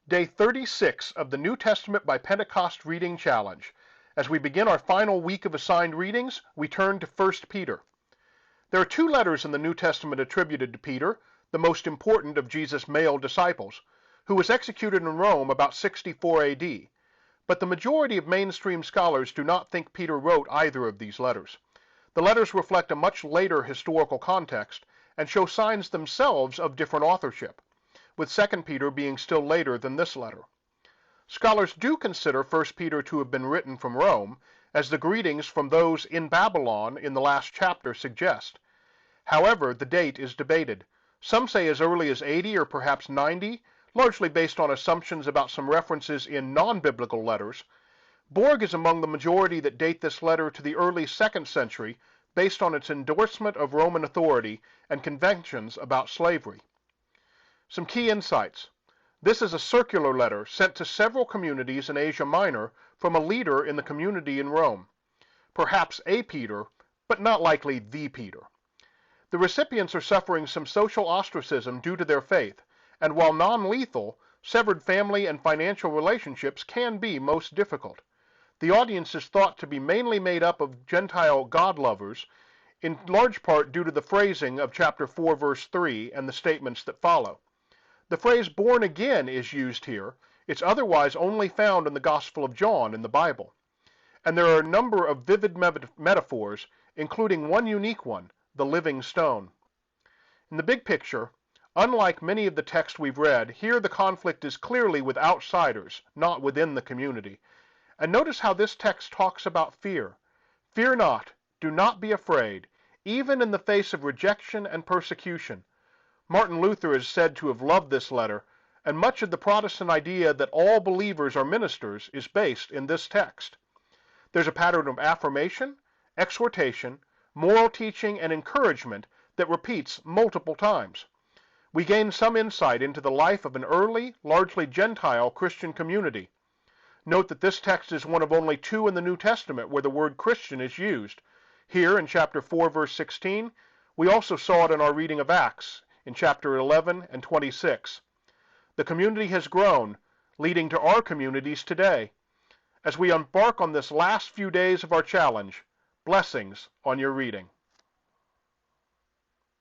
Day 36 of the New Testament by Pentecost Reading Challenge. As we begin our final week of assigned readings, we turn to 1 Peter. There are two letters in the New Testament attributed to Peter, the most important of Jesus' male disciples, who was executed in Rome about 64 AD. But the majority of mainstream scholars do not think Peter wrote either of these letters. The letters reflect a much later historical context and show signs themselves of different authorship, with 2 Peter being still later than this letter. Scholars do consider 1 Peter to have been written from Rome, as the greetings from those in Babylon in the last chapter suggest. However, the date is debated. Some say as early as 80 or perhaps 90, largely based on assumptions about some references in non-biblical letters. Borg is among the majority that date this letter to the early 2nd century, based on its endorsement of Roman authority and conventions about slavery. Some key insights. This is a circular letter sent to several communities in Asia Minor from a leader in the community in Rome. Perhaps a Peter, but not likely the Peter. The recipients are suffering some social ostracism due to their faith, and while non-lethal, severed family and financial relationships can be most difficult. The audience is thought to be mainly made up of Gentile God-lovers, in large part due to the phrasing of chapter 4, verse 3, and the statements that follow. The phrase born again is used here. It's otherwise only found in the Gospel of John in the Bible. And there are a number of vivid metaphors, including one unique one, the living stone. In the big picture, unlike many of the texts we've read, here the conflict is clearly with outsiders, not within the community. And notice how this text talks about fear. Fear not, do not be afraid, even in the face of rejection and persecution. Martin Luther is said to have loved this letter, and much of the Protestant idea that all believers are ministers is based in this text. There's a pattern of affirmation, exhortation, moral teaching, and encouragement that repeats multiple times. We gain some insight into the life of an early, largely Gentile Christian community. Note that this text is one of only two in the New Testament where the word Christian is used. Here in chapter 4, verse 16, we also saw it in our reading of Acts, in chapter 11 and 26. The community has grown, leading to our communities today. As we embark on this last few days of our challenge, blessings on your reading.